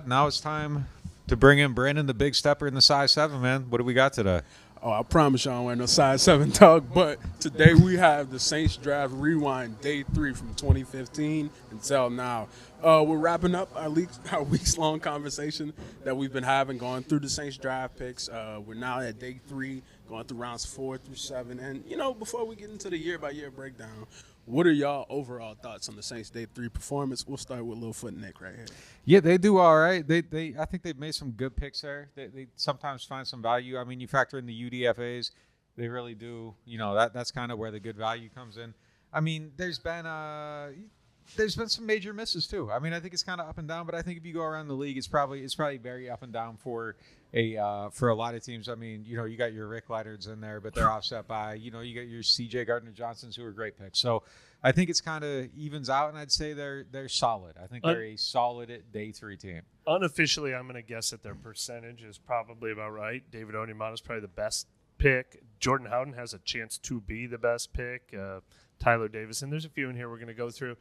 Now it's time to bring in Brandon, the big stepper in the size 7, man. What do we got today? Oh, I promise y'all I ain't no size 7 talk, but today we have the Saints Draft Rewind Day 3 from 2015 until now. We're wrapping up our weeks-long conversation that we've been having going through the Saints Draft picks. We're now at Day 3, going through rounds 4 through 7. And, before we get into the year-by-year breakdown, what are y'all overall thoughts on the Saints Day 3 performance? We'll start with Littlefoot and Nick right here. Yeah, they do all right. I think they've made some good picks there. They sometimes find some value. I mean, you factor in the UDFAs, they really do. That's kind of where the good value comes in. I mean, there's been some major misses too. I mean, I think it's kind of up and down, but I think if you go around the league, it's probably very up and down for a lot of teams. I mean, you got your Rick Leonards in there, but they're offset by you got your CJ Gardner-Johnsons who are great picks. So I think it's kind of evens out, and I'd say they're solid. I think they're a solid at Day 3 team. Unofficially, I'm going to guess that their percentage is probably about right. David Onyemata is probably the best pick. Jordan Howden has a chance to be the best pick. Tyler Davison. There's a few in here we're going to go through.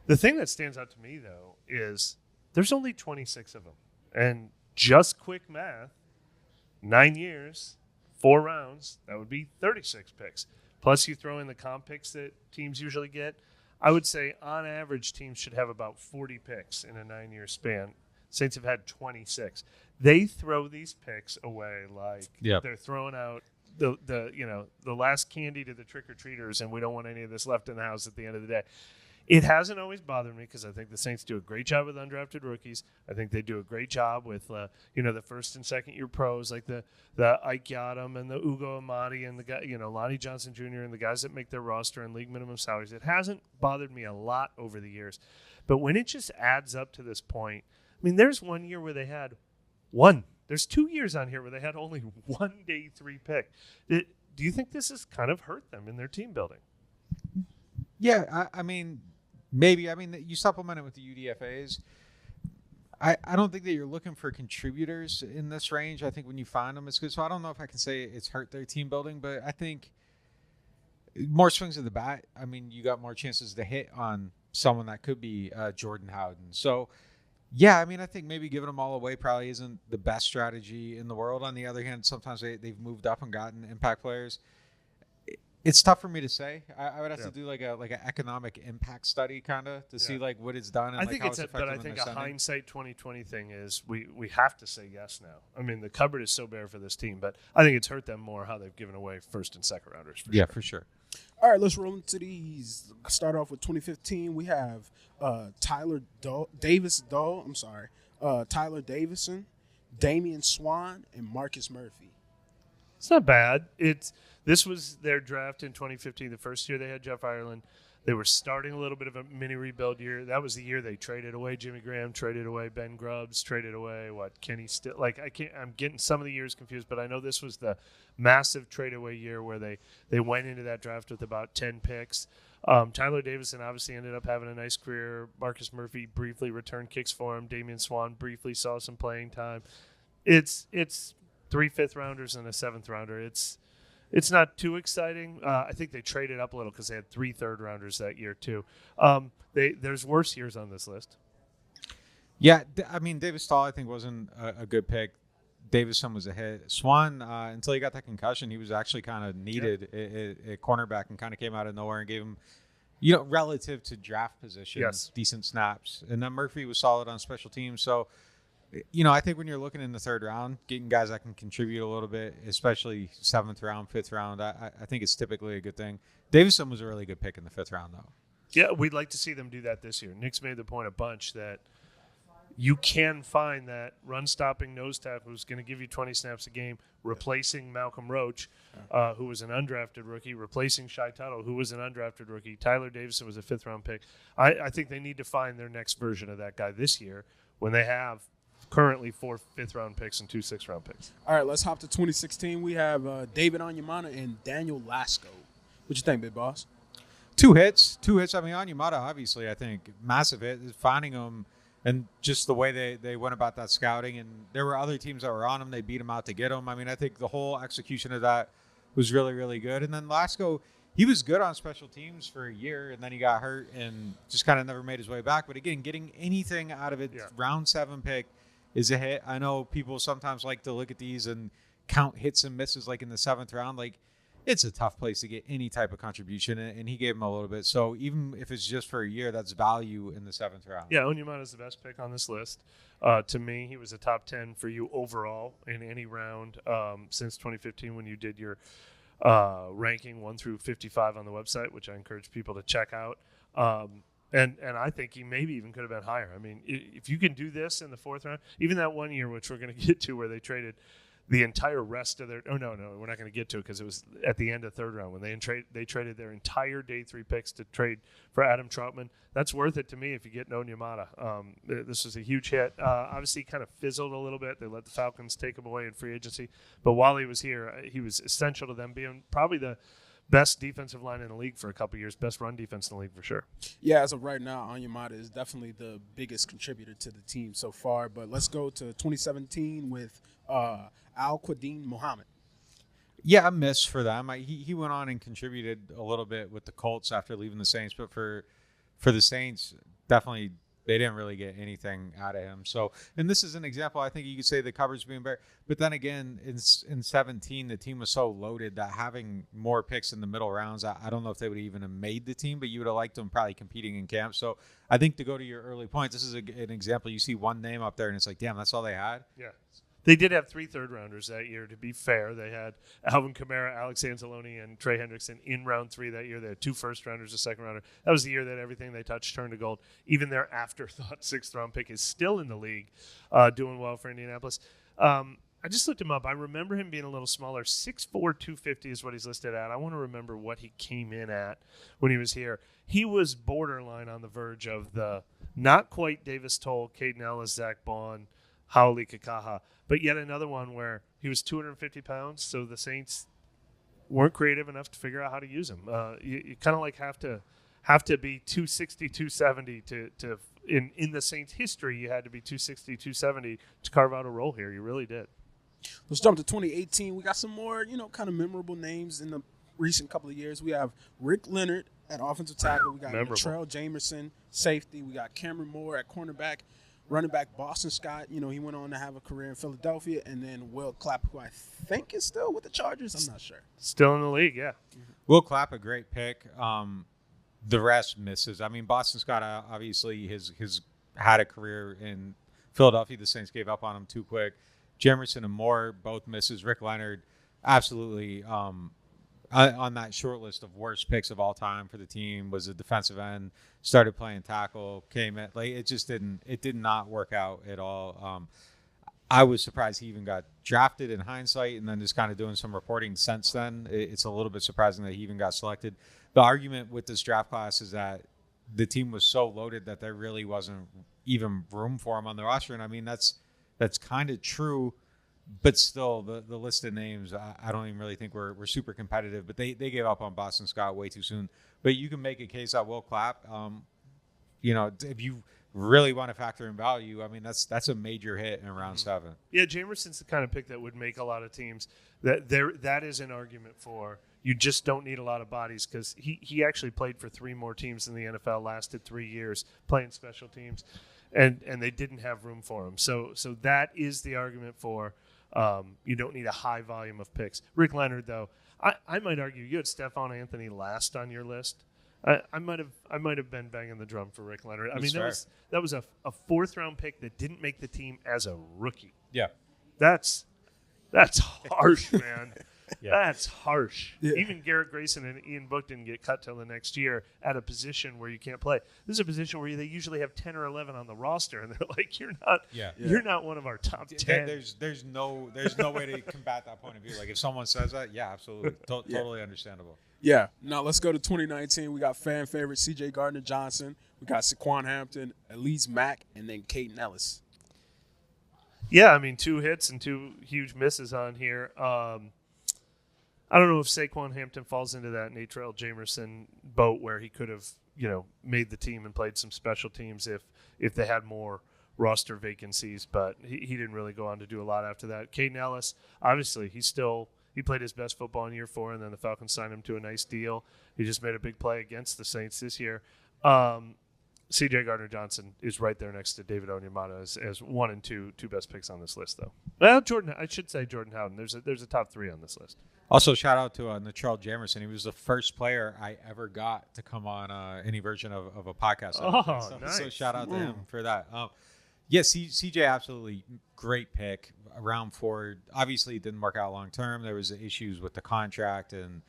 The thing that stands out to me, though, is there's only 26 of them. And just quick math, 9 years, 4 rounds, that would be 36 picks. Plus you throw in the comp picks that teams usually get. I would say on average teams should have about 40 picks in a 9-year span. Saints have had 26. They throw these picks away like they're throwing out the last candy to the trick-or-treaters, and we don't want any of this left in the house at the end of the day. It hasn't always bothered me because I think the Saints do a great job with undrafted rookies. I think they do a great job with the first and second year pros like the Ike Yadam and the Ugo Amadi and the guy Lonnie Johnson Jr. and the guys that make their roster and league minimum salaries. It hasn't bothered me a lot over the years, but when it just adds up to this point, I mean, there's 1 year where they had one. There's 2 years on here where they had only one Day 3 pick. Do you think this has kind of hurt them in their team building? Yeah, I mean. Maybe. I mean, you supplement it with the UDFAs. I don't think that you're looking for contributors in this range. I think when you find them, it's good. So I don't know if I can say it's hurt their team building, but I think more swings of the bat. I mean, you got more chances to hit on someone that could be Jordan Howden. So, yeah, I mean, I think maybe giving them all away probably isn't the best strategy in the world. On the other hand, sometimes they've moved up and gotten impact players. It's tough for me to say. I would have to do like an economic impact study kind of to see like what it's done. And I think how it's but I think a hindsight 2020 thing is we have to say yes now. I mean, the cupboard is so bare for this team, but I think it's hurt them more how they've given away first and second rounders. For sure. All right, let's roll into these. Start off with 2015. We have Tyler Davison, Damian Swan, and Marcus Murphy. It's not bad. This was their draft in 2015, the first year they had Jeff Ireland. They were starting a little bit of a mini rebuild year. That was the year they traded away Jimmy Graham, traded away Ben Grubbs, traded away Kenny Still. I'm getting some of the years confused, but I know this was the massive trade away year where they went into that draft with about 10 picks. Tyler Davison obviously ended up having a nice career. Marcus Murphy briefly returned kicks for him. Damian Swan briefly saw some playing time. It's 3 fifth-rounders and a 7th-rounder. It's not too exciting. I think they traded up a little because they had 3 third-rounders that year too. There's worse years on this list. Yeah, I mean, David Stahl, I think, wasn't a good pick. Davison was a hit. Swan, until he got that concussion, he was actually kind of needed at cornerback and kind of came out of nowhere and gave him, relative to draft position, decent snaps. And then Murphy was solid on special teams. So, I think when you're looking in the 3rd round, getting guys that can contribute a little bit, especially 7th round, 5th round, I think it's typically a good thing. Davison was a really good pick in the 5th round, though. Yeah, we'd like to see them do that this year. Nick's made the point a bunch that you can find that run-stopping nose tackle who's going to give you 20 snaps a game, replacing Malcolm Roach, who was an undrafted rookie, replacing Shai Tuttle, who was an undrafted rookie. Tyler Davison was a 5th-round pick. I think they need to find their next version of that guy this year when they have currently 4 fifth-round picks and 2 sixth-round picks. All right, let's hop to 2016. We have David Onyemata and Daniel Lasco. What you think, big boss? 2 hits. I mean, Onyemata, obviously, I think, massive hit. Finding him and just the way they went about that scouting. And there were other teams that were on him. They beat him out to get him. I mean, I think the whole execution of that was really, really good. And then Lasco, he was good on special teams for a year, and then he got hurt and just kind of never made his way back. But, again, getting anything out of it, round 7 pick, is a hit. I know people sometimes like to look at these and count hits and misses like in the 7th round. Like, it's a tough place to get any type of contribution, and he gave him a little bit. So even if it's just for a year, that's value in the 7th round. Yeah, Onyemata is the best pick on this list. To me, he was a top 10 for you overall in any round since 2015 when you did your ranking 1 through 55 on the website, which I encourage people to check out. And I think he maybe even could have been higher. I mean, if you can do this in the 4th round, even that one year, which we're going to get to, where they traded the entire rest of their – oh, no, we're not going to get to it because it was at the end of 3rd round when they traded their entire day 3 picks to trade for Adam Troutman. That's worth it to me if you get Onyemata. This was a huge hit. Obviously, kind of fizzled a little bit. They let the Falcons take him away in free agency. But while he was here, he was essential to them being probably the best defensive line in the league for a couple of years, best run defense in the league for sure. Yeah, as of right now, Onyemata is definitely the biggest contributor to the team so far. But let's go to 2017 with Al-Quadin Muhammad. Yeah, a miss for them. He went on and contributed a little bit with the Colts after leaving the Saints, but for the Saints, definitely they didn't really get anything out of him. So, and this is an example. I think you could say the coverage being better, but then again, in 17, the team was so loaded that having more picks in the middle rounds, I don't know if they would even have made the team, but you would have liked them probably competing in camp. So, I think to go to your early point, this is an example. You see one name up there, and it's like, damn, that's all they had. Yeah. They did have 3 third-rounders that year, to be fair. They had Alvin Kamara, Alex Anzalone, and Trey Hendrickson in round 3 that year. They had 2 first-rounders, a second-rounder. That was the year that everything they touched turned to gold. Even their afterthought 6th-round pick is still in the league, doing well for Indianapolis. I just looked him up. I remember him being a little smaller. 6'4", 250 is what he's listed at. I want to remember what he came in at when he was here. He was borderline on the verge of the not quite Davis Toll, Caden Ellis, Zach Bond, Haoli Kakaha, but yet another one where he was 250 pounds, so the Saints weren't creative enough to figure out how to use him. You kind of like have to be 260, 270 to in the Saints' history, you had to be 260, 270 to carve out a role here. You really did. Let's jump to 2018. We got some more, kind of memorable names in the recent couple of years. We have Rick Leonard at offensive tackle. We got Latrell Jamerson, safety. We got Cameron Moore at cornerback. Running back Boston Scott, he went on to have a career in Philadelphia, and then Will Clapp, who I think is still with the Chargers. I'm not sure. Still in the league, yeah. Will Clapp, a great pick. The rest misses. I mean, Boston Scott obviously has had a career in Philadelphia. The Saints gave up on him too quick. Jamerson and Moore both misses. Rick Leonard, absolutely on that short list of worst picks of all time for the team, was a defensive end, started playing tackle, came in. Like, it did not work out at all. I was surprised he even got drafted in hindsight, and then just kind of doing some reporting since then. It's a little bit surprising that he even got selected. The argument with this draft class is that the team was so loaded that there really wasn't even room for him on the roster. And I mean, that's kind of true. But still, the list of names, I don't even really think we're super competitive. But they gave up on Boston Scott way too soon. But you can make a case that Will Clapp, if you really want to factor in value, I mean, that's a major hit in round 7. Yeah, Jamerson's the kind of pick that would make a lot of teams. That is an argument for you just don't need a lot of bodies, because he actually played for 3 more teams in the NFL, lasted 3 years playing special teams, and they didn't have room for him. So that is the argument for. You don't need a high volume of picks. Rick Leonard, though, I might argue you had Stephon Anthony last on your list. I might have been banging the drum for Rick Leonard. I mean, that was a 4th round pick that didn't make the team as a rookie. Yeah, that's harsh, man. Yeah. That's harsh. Yeah. Even Garrett Grayson and Ian Book didn't get cut till the next year at a position where you can't play. This is a position where they usually have 10 or 11 on the roster, and they're like, you're not one of our top 10. There's no way to combat that point of view. Like, if someone says that, yeah, absolutely, totally understandable. Yeah. Now let's go to 2019. We got fan favorite C.J. Gardner-Johnson. We got Saquon Hampton, Elise Mack, and then Caden Ellis. Yeah, I mean, 2 hits and 2 huge misses on here. I don't know if Saquon Hampton falls into that Latrell Jamerson boat where he could have, made the team and played some special teams if they had more roster vacancies, but he didn't really go on to do a lot after that. Caden Ellis, obviously, he played his best football in year 4, and then the Falcons signed him to a nice deal. He just made a big play against the Saints this year. C.J. Gardner-Johnson is right there next to David Onyemata as 1 and 2 best picks on this list, though. Well, I should say Jordan Howden. There's a top 3 on this list. Also, shout out to Natrell Jamerson. He was the first player I ever got to come on any version of a podcast. Nice. So shout out to him for that. Yes, CJ, absolutely great pick. Round 4. Obviously, it didn't work out long term. There was issues with the contract, and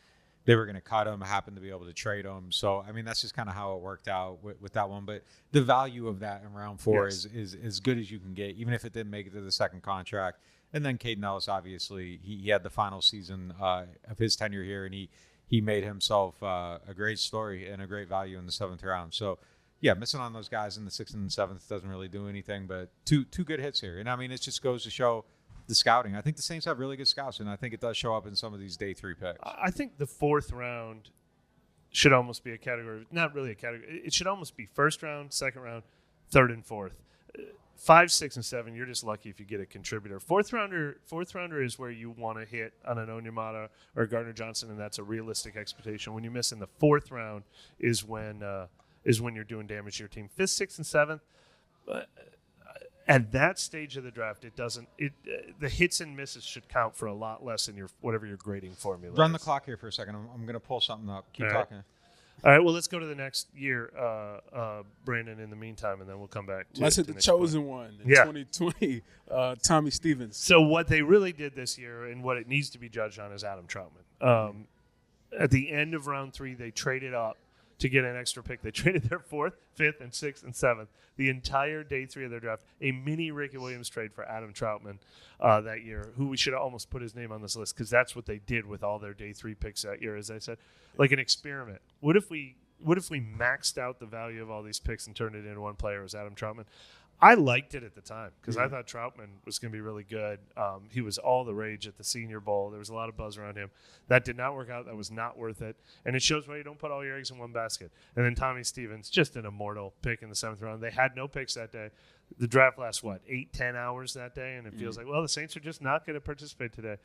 they were going to cut him. Happened to be able to trade him. So, I mean, that's just kind of how it worked out with that one. But the value of that in round 4 is as good as you can get, even if it didn't make it to the second contract. And then Caden Ellis, obviously, he had the final season of his tenure here, and he made himself a great story and a great value in the 7th round. So, yeah, missing on those guys in the 6th and 7th doesn't really do anything, but two good hits here. And, I mean, it just goes to show the scouting. I think the Saints have really good scouts, and I think it does show up in some of these day 3 picks. I think the 4th round should almost be a category. Not really a category. It should almost be 1st round, 2nd round, 3rd and 4th. 5, 6, and 7, you're just lucky if you get a contributor. 4th rounder is where you want to hit on an Onyemata or Gardner Johnson, and that's a realistic expectation. When you miss in the 4th round is when you're doing damage to your team. 5th, 6th, and 7th. At that stage of the draft, the hits and misses should count for a lot less in your whatever your grading formula. Run is. the clock here for a second. I'm going to pull something up. Keep All talking. All right, well, let's go to the next year, Brandon, in the meantime, and then we'll come back to Let's hit the chosen one in 2020, Tommy Stevens. So what they really did this year and what it needs to be judged on is Adam Troutman. At the end of round 3, they traded up to get an extra pick. They traded their 4th, 5th, and 6th, and 7th. The entire day 3 of their draft, a mini Ricky Williams trade for Adam Troutman that year, who we should almost put his name on this list because that's what they did with all their day 3 picks that year, as I said, like an experiment. What if we maxed out the value of all these picks and turned it into one player as Adam Troutman? I liked it at the time because I thought Troutman was going to be really good. He was all the rage at the Senior Bowl. There was a lot of buzz around him. That did not work out. That was not worth it. And it shows why you don't put all your eggs in one basket. And then Tommy Stevens, just an immortal pick in the 7th round. They had no picks that day. The draft lasts, 8-10 hours that day? And it feels like, well, the Saints are just not going to participate today.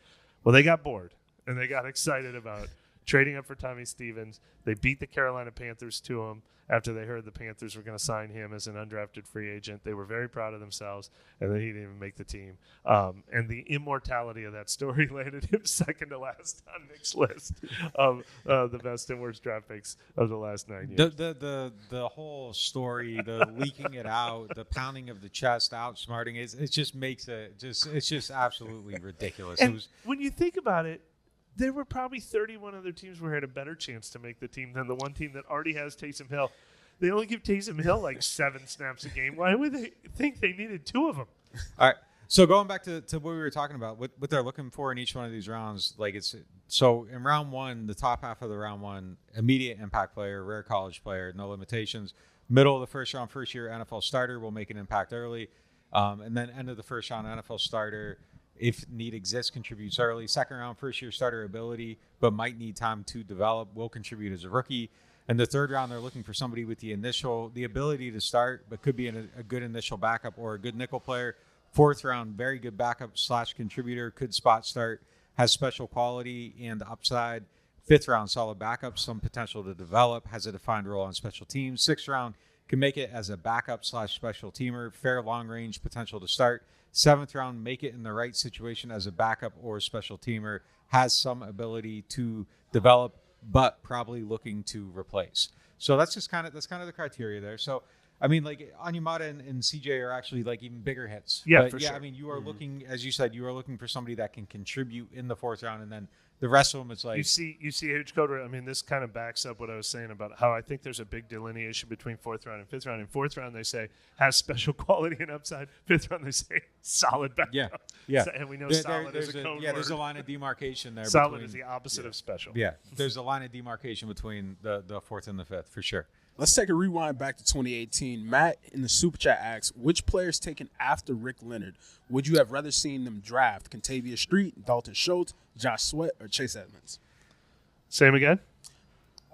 Well, they got bored, and they got excited about trading up for Tommy Stevens. They beat the Carolina Panthers to him after they heard the Panthers were going to sign him as an undrafted free agent. They were very proud of themselves, and then he didn't even make the team. And the immortality of that story landed him second to last on Nick's list of the best and worst draft picks of the last 9 years. The whole story, the leaking it out, the pounding of the chest, outsmarting it just makes it's just absolutely ridiculous. And when you think about it, there were probably 31 other teams where had a better chance to make the team than the one team that already has Taysom Hill. They only give Taysom Hill like 7 snaps a game. Why would they think they needed 2 of them? All right. So going back to what we were talking about, what they're looking for in each one of these rounds, so in round 1, the top half of the round 1, immediate impact player, rare college player, no limitations. Middle of the 1st round, first year NFL starter will make an impact early, and then end of the 1st round NFL starter. If need exists, contributes early. 2nd round, first-year starter ability, but might need time to develop, will contribute as a rookie. And the 3rd round, they're looking for somebody with the ability to start, but could be a good initial backup or a good nickel player. 4th round, very good backup / contributor, could spot start, has special quality and upside. 5th round, solid backup, some potential to develop, has a defined role on special teams. 6th round, can make it as a backup / special teamer, fair long range, potential to start. 7th round, make it in the right situation as a backup or a special teamer, has some ability to develop, but probably looking to replace. So that's kind of the criteria there. So, I mean, like Onyemata and CJ are actually like even bigger hits. Yeah, but for yeah, sure. I mean, you are looking, as you said, you are looking for somebody that can contribute in the 4th round, and then the rest of them, it's like you see huge code. I mean, this kind of backs up what I was saying about how I think there's a big delineation between 4th round and 5th round. In 4th round, they say has special quality and upside. 5th round, they say solid backup. Yeah. So, and we know solid is a code word. There's a line of demarcation there. Solid is the opposite of special. Yeah, there's a line of demarcation between the 4th and the 5th for sure. Let's take a rewind back to 2018. Matt in the Super Chat asks, which players taken after Rick Leonard would you have rather seen them draft? Kentavious Street, Dalton Schultz, Josh Sweat, or Chase Edmonds? Same again?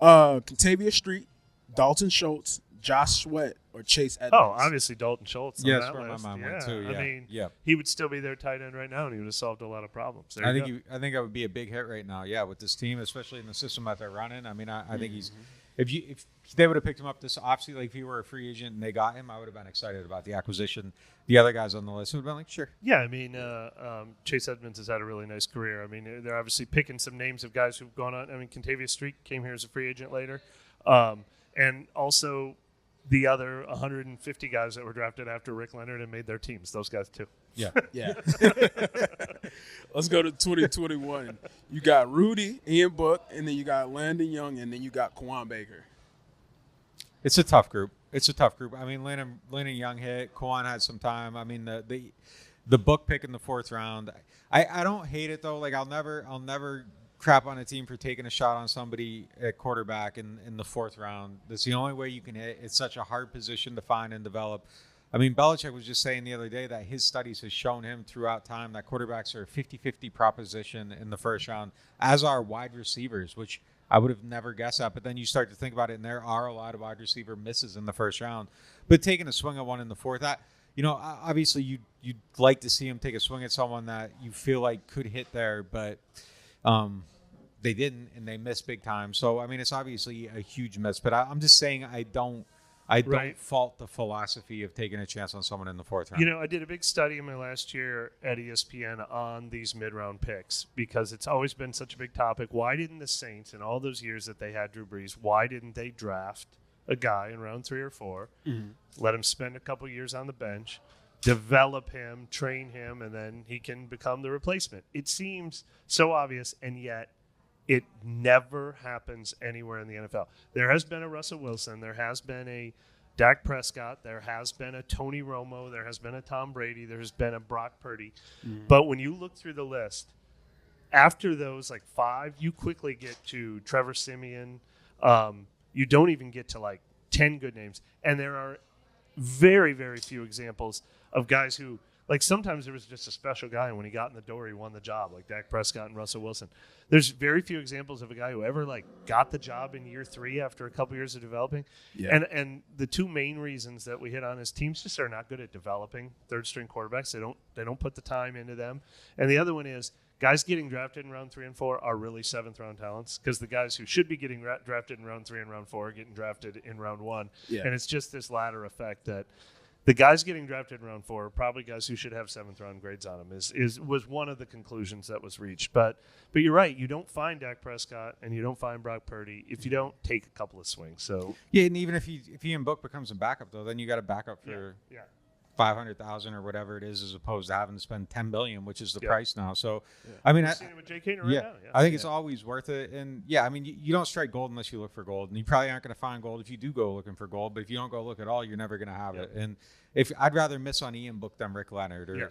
Kentavious Street, Dalton Schultz, Josh Sweat, or Chase Edmonds? Oh, obviously Dalton Schultz. Yeah, on that's that where list. my mind went too. Yeah. I mean, yeah. He would still be their tight end right now, and he would have solved a lot of problems. There I you think go. I think that would be a big hit right now. Yeah, with this team, especially in the system that they're running. I mean, I think if they would have picked him up this offseason, like if he were a free agent and they got him, I would have been excited about the acquisition. The other guys on the list would have been like, sure. Yeah, I mean, Chase Edmonds has had a really nice career. I mean, they're obviously picking some names of guys who've gone on. I mean, Kentavious Street came here as a free agent later. And also the other 150 guys that were drafted after Rick Leonard and made their teams, those guys too. Yeah. Yeah. Let's go to 2021. You got Rudy, Ian Book, and then you got Landon Young, and then you got Kawhi Baker. It's a tough group. I mean, Landon Young hit. Kawhi had some time. I mean, the Book pick in the 4th round. I don't hate it though. Like I'll never crap on a team for taking a shot on somebody at quarterback in the 4th round. That's the only way you can hit. It's such a hard position to find and develop. I mean, Belichick was just saying the other day that his studies has shown him throughout time that quarterbacks are a 50-50 proposition in the 1st round, as are wide receivers, which I would have never guessed that. But then you start to think about it, and there are a lot of wide receiver misses in the 1st round. But taking a swing at one in the 4th, obviously you'd like to see him take a swing at someone that you feel like could hit there, but they didn't, and they missed big time. So, I mean, it's obviously a huge miss. But I'm just saying I don't fault the philosophy of taking a chance on someone in the 4th round. I did a big study in my last year at ESPN on these mid-round picks because it's always been such a big topic. Why didn't the Saints, in all those years that they had Drew Brees, why didn't they draft a guy in round 3 or 4, let him spend a couple years on the bench, develop him, train him, and then he can become the replacement? It seems so obvious, and yet it never happens anywhere in the NFL. There has been a Russell Wilson. There has been a Dak Prescott. There has been a Tony Romo. There has been a Tom Brady. There's been a Brock Purdy. But when you look through the list, after those 5, you quickly get to Trevor Siemian. You don't even get to 10 good names. And there are very, very few examples of guys who, sometimes there was just a special guy, and when he got in the door, he won the job, like Dak Prescott and Russell Wilson. There's very few examples of a guy who ever got the job in year 3 after a couple years of developing. Yeah. And the two main reasons that we hit on is teams just are not good at developing third-string quarterbacks. They don't put the time into them. And the other one is guys getting drafted in round 3 and 4 are really 7th-round talents because the guys who should be getting drafted in round 3 and round 4 are getting drafted in round 1. Yeah. And it's just this ladder effect that the guys getting drafted in round 4 are probably guys who should have 7th-round grades on them. Was one of the conclusions that was reached. But you're right. You don't find Dak Prescott and you don't find Brock Purdy if you don't take a couple of swings. So yeah, and even if Ian Book becomes a backup though, then you got a backup for $500,000 or whatever it is, as opposed to having to spend $10 billion, which is the price now. So, I mean, I've seen it with Jake Hainer right now. Yeah. I think it's always worth it. And I mean, you don't strike gold unless you look for gold, and you probably aren't going to find gold if you do go looking for gold. But if you don't go look at all, you're never going to have it. And if I'd rather miss on Ian Book than Rick Leonard, or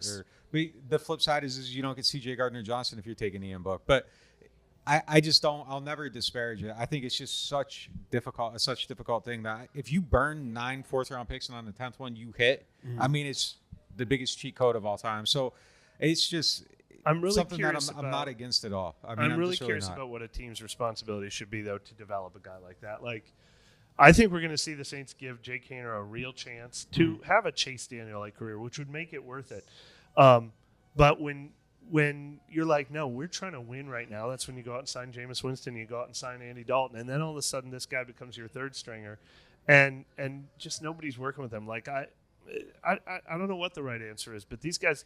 the flip side is you don't get C.J. Gardner-Johnson if you're taking Ian Book, but. I just don't. I'll never disparage it. I think it's just such a difficult thing that if you burn 9 4th-round picks and on the 10th one you hit, I mean it's the biggest cheat code of all time. So it's just I'm really something curious that I'm not against at all. I mean, I'm really curious about what a team's responsibility should be though to develop a guy like that. I think we're going to see the Saints give Jake Hainer a real chance to have a Chase Daniel-like career, which would make it worth it. But when you're like, no, we're trying to win right now, that's when you go out and sign Jameis Winston, you go out and sign Andy Dalton, and then all of a sudden this guy becomes your 3rd stringer, and just nobody's working with them. I don't know what the right answer is, but these guys,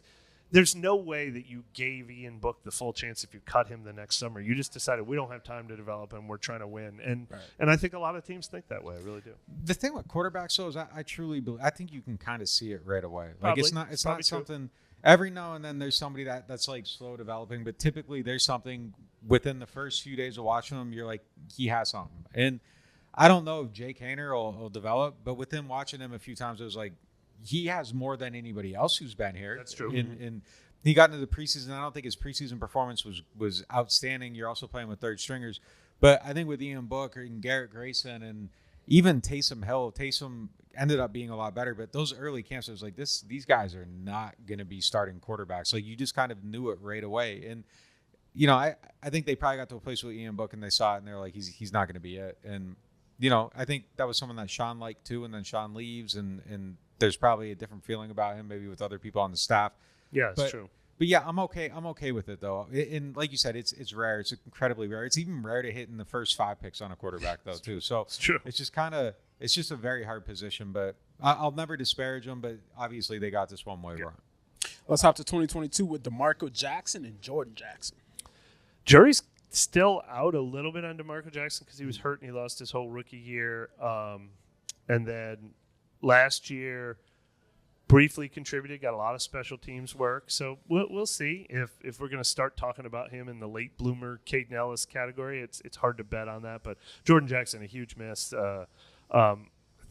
there's no way that you gave Ian Book the full chance if you cut him the next summer. You just decided we don't have time to develop him, we're trying to win, and I think a lot of teams think that way. I really do. The thing with quarterbacks though is I truly believe, I think you can kind of see it right away. Probably. It's not something. True. Every now and then there's somebody that's slow developing, but typically there's something within the first few days of watching him, you're like, he has something. And I don't know if Jake Hainer will develop, but within watching him a few times, it was like, he has more than anybody else who's been here. That's true. And he got into the preseason. I don't think his preseason performance was outstanding. You're also playing with 3rd stringers. But I think with Ian Book and Garrett Grayson and even Taysom Hill, Taysom ended up being a lot better, but those early camps, it was like these guys are not going to be starting quarterbacks. Like you just kind of knew it right away. And, I think they probably got to a place with Ian Book and they saw it and they're like, he's not going to be it. And, I think that was someone that Sean liked too. And then Sean leaves and there's probably a different feeling about him, maybe with other people on the staff. Yeah, it's true. But yeah, I'm okay. I'm okay with it though. And like you said, it's rare. It's incredibly rare. It's even rare to hit in the first 5 picks on a quarterback though too. So It's true. it's just it's just a very hard position. But I'll never disparage them. But obviously they got this one way wrong. Let's hop to 2022 with DeMarco Jackson and Jordan Jackson. Jury's still out a little bit on DeMarco Jackson because he was hurt and he lost his whole rookie year. And then last year, briefly contributed, got a lot of special teams work. So we'll see if we're going to start talking about him in the late bloomer Caden Ellis category. It's hard to bet on that. But Jordan Jackson, a huge miss. I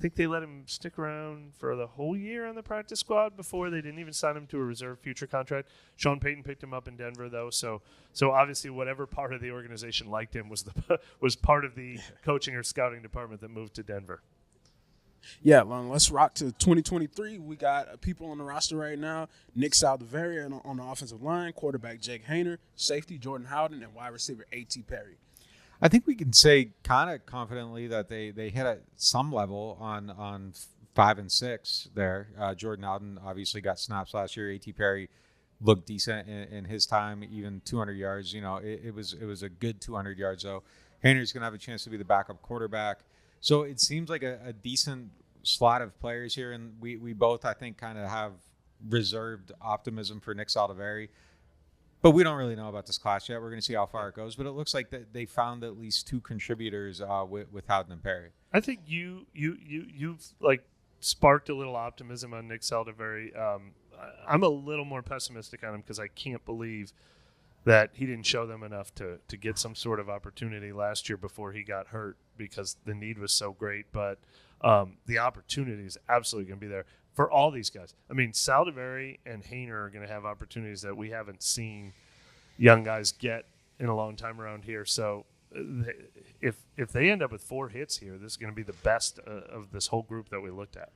think they let him stick around for the whole year on the practice squad before. They didn't even sign him to a reserve future contract. Sean Payton picked him up in Denver, though. So obviously whatever part of the organization liked him was part of the coaching or scouting department that moved to Denver. Yeah, let's rock to 2023. We got people on the roster right now. Nick Saldiveri on the offensive line, quarterback Jake Hayner, safety Jordan Howden, and wide receiver A.T. Perry. I think we can say kind of confidently that they hit at some level on 5 and 6 there. Jordan Howden obviously got snaps last year. A.T. Perry looked decent in his time, even 200 yards. You know, it was a good 200 yards, though. Hayner's going to have a chance to be the backup quarterback. So it seems like a decent slot of players here, and we both, I think, kind of have reserved optimism for Nick Saldiveri. But we don't really know about this class yet. We're going to see how far it goes. But it looks like that they found at least 2 contributors with Howden and Perry. I think you've like sparked a little optimism on Nick Saldiveri. I'm a little more pessimistic on him because I can't believe that he didn't show them enough to get some sort of opportunity last year before he got hurt because the need was so great. But the opportunity is absolutely going to be there for all these guys. I mean, Saldiveri and Hayner are going to have opportunities that we haven't seen young guys get in a long time around here. So if they end up with 4 hits here, this is going to be the best of this whole group that we looked at.